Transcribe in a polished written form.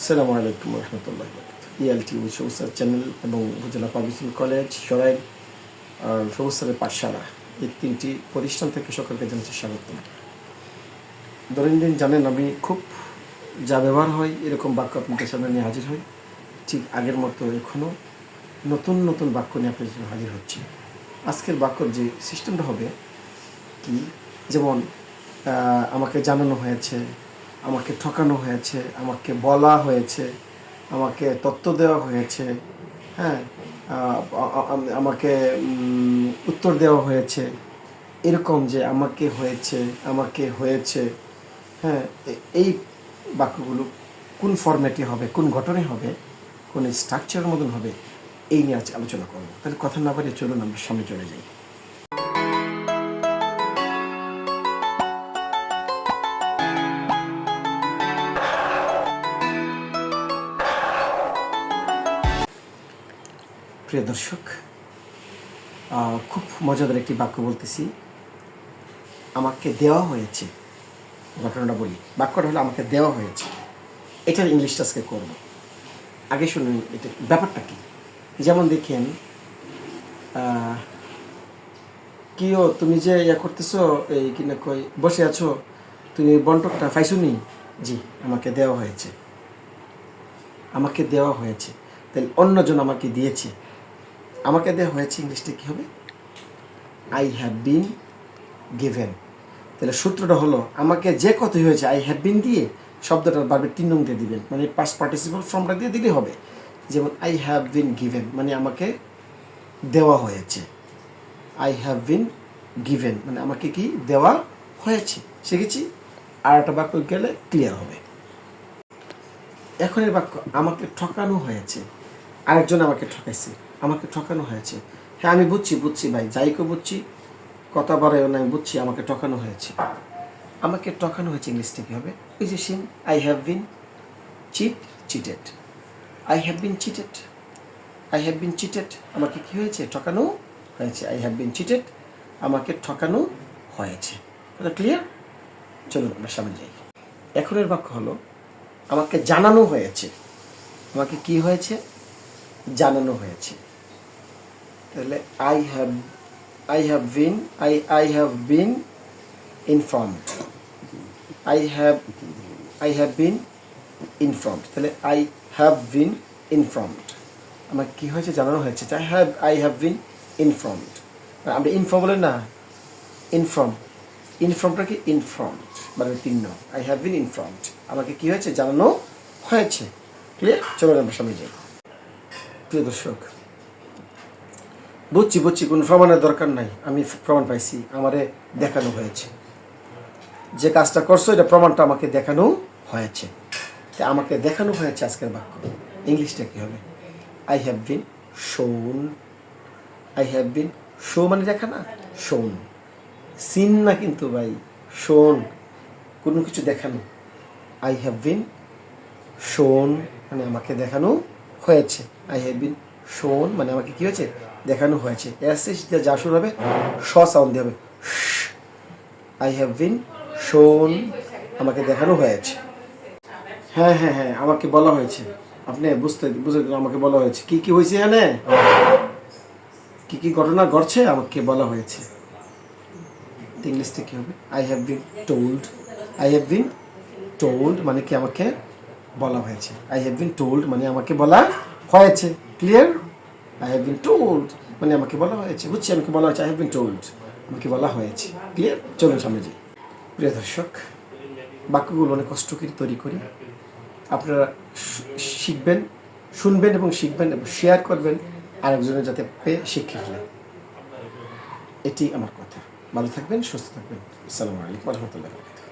আসসালামু আলাইকুম রহমতুল্লাহ। ইএলটি সবুজ স্যার চ্যানেল এবং উপজেলা পাবলিক স্কুল কলেজ সরাইল আর সবুজ স্যারের পাঠশালা, এই তিনটি প্রতিষ্ঠান থেকে সকলকে জানাচ্ছি স্বাগত। দৈনন্দিন জানেন আমি খুব যা ব্যবহার হয় এরকম বাক্য আপনাদের সামনে নিয়ে হাজির হই। ঠিক আগের মতো এখনও নতুন নতুন বাক্য নিয়ে আপনাদের সামনে হাজির হচ্ছি। আজকের বাক্যর যে সিস্টেমটা হবে কি, যেমন আমাকে জানানো হয়েছে, আমাকে ঠকানো হয়েছে, আমাকে বলা হয়েছে, আমাকে তথ্য দেওয়া হয়েছে, হ্যাঁ, আমাকে উত্তর দেওয়া হয়েছে, এরকম যে আমাকে হয়েছে, আমাকে হয়েছে, হ্যাঁ, এই বাক্যগুলো কোন ফরম্যাটে হবে, কোন গঠনে হবে, কোন স্ট্রাকচারের মতন হবে, এই নিয়ে আজ আলোচনা করবো। তাহলে কথা না বলে চলুন আমরা সামনে চলে যাই। প্রিয় দর্শক, খুব মজাদার একটি বাক্য বলতেছি। আমাকে দেওয়া হয়েছে, ঘটনাটা বলি। বাক্যটা হলো আমাকে দেওয়া হয়েছে, এটার ইংলিশটা আজকে করব। আগে শুনুন এটা ব্যাপারটা কি। যেমন দেখেন, কিও তুমি যে ইয়া করতেছো, এই কিনা কই বসে আছো, তুমি বন্টকটা পাইছুনি? জি, আমাকে দেওয়া হয়েছে। আমাকে দেওয়া হয়েছে, তাহলে অন্যজন আমাকে দিয়েছে। আমাকে দেওয়া হয়েছে ইংলিশটা কী হবে? I have been given. তাহলে সূত্রটা হলো, আমাকে যে কথাই হয়েছে আই হ্যাভ বিন দিয়ে শব্দটা বারবার 3 নং দিয়ে দিবেন, মানে পাস্ট পার্টিসিপল ফর্মটা দিয়ে দিলেই হবে। যেমন আই হ্যাভ বিন গিভেন মানে আমাকে দেওয়া হয়েছে, আই হ্যাভ বিন গিভেন মানে আমাকে কি দেওয়া হয়েছে। শিখেছি। আর একটা বাক্য গেলে ক্লিয়ার হবে। এখন এই বাক্য, আমাকে ঠকানো হয়েছে, আরেকজন আমাকে ঠকাইছে, আমাকে ঠকানো হয়েছে। হ্যাঁ, আমি বুঝছি ভাই, যাইকে বুঝছি, কথা বাড়াইও না, আমি বুঝছি আমাকে ঠকানো হয়েছে। আমাকে ঠকানো হয়েছে ইংলিশটা কী হবে? ওই যে scene, I have been cheated. I have been cheated, I have been cheated, আমাকে কী হয়েছে? ঠকানো হয়েছে। আই হ্যাভ বিন চিটেড, আমাকে ঠকানো হয়েছে। এটা ক্লিয়ার? চলুন আমরা সামনে যাই। এখনের বাক্য হলো, আমাকে জানানো হয়েছে। আমাকে কি হয়েছে? জানানো হয়েছে। তাহলে I have been informed. I have been informed. তাহলে I have been informed, আমার কি হয়েছে? জানানো হয়েছে। I have been informed, আমরা ইনফর্ম বলেন না, ইনফর্মটা কি? ইনফর্মড মানে 3 নং। I have been informed, আমাকে কি হয়েছে? জানানো হয়েছে। ক্লিয়ার? চলো আমরা সামনে যাই। প্রিয় দর্শক, বুঝছি কোনো প্রমাণের দরকার নাই, আমি প্রমাণ পাইছি, আমারে দেখানো হয়েছে। যে কাজটা করছো এটা প্রমাণটা আমাকে দেখানো হয়েছে। আমাকে দেখানো হয়েছে আজকের বাক্য ইংলিশটা কী হবে? আই হ্যাভ বিন শোন। আই হ্যাভ বিন, শো মানে দেখা না, শোন, সিন না কিন্তু ভাই, শোন, কোনো কিছু দেখানো। আই হ্যাভ বিন শোন মানে আমাকে দেখানো হয়েছে। আই হ্যাভ বিন শোন মানে আমাকে কী হয়েছে? দেখানো হয়েছে। এস যা শুরু হবে স সাউন্ড দিয়ে হবে। আই হ্যাভ বিন শোন, আমাকে দেখানো হয়েছে। হ্যাঁ, আমাকে বলা হয়েছে। আপনি বুঝতে আমাকে বলা হয়েছে। কি হয়েছে? হ্যাঁ, কি ঘটনা ঘটছে আমাকে বলা হয়েছে। ইংলিশটা কী হবে? I have been told. I have been told মানে কি? আমাকে বলা হয়েছে। আই হ্যাভ বিন টোল্ড মানে আমাকে বলা হয়েছে। Clear? I have been told মানে আমাকে বলা হয়েছে। বুঝছি, আমাকে বলা হয়েছে। আই হ্যাভ বিন টোল্ড, আমাকে বলা হয়েছে। ক্লিয়ার? চলুন সামনে যাই। প্রিয় দর্শক, বাক্যগুলো অনেক কষ্ট করে তৈরি করি। আপনারা শিখবেন, শুনবেন এবং শিখবেন এবং শেয়ার করবেন আরেকজনের যাতে পেয়ে শিক্ষা ফেলে। এটি আমার কথা। ভালো থাকবেন, সুস্থ থাকবেন। আসসালামু আলাইকুম ওয়া রাহমাতুল্লাহি ওয়া বারাকাতুহু।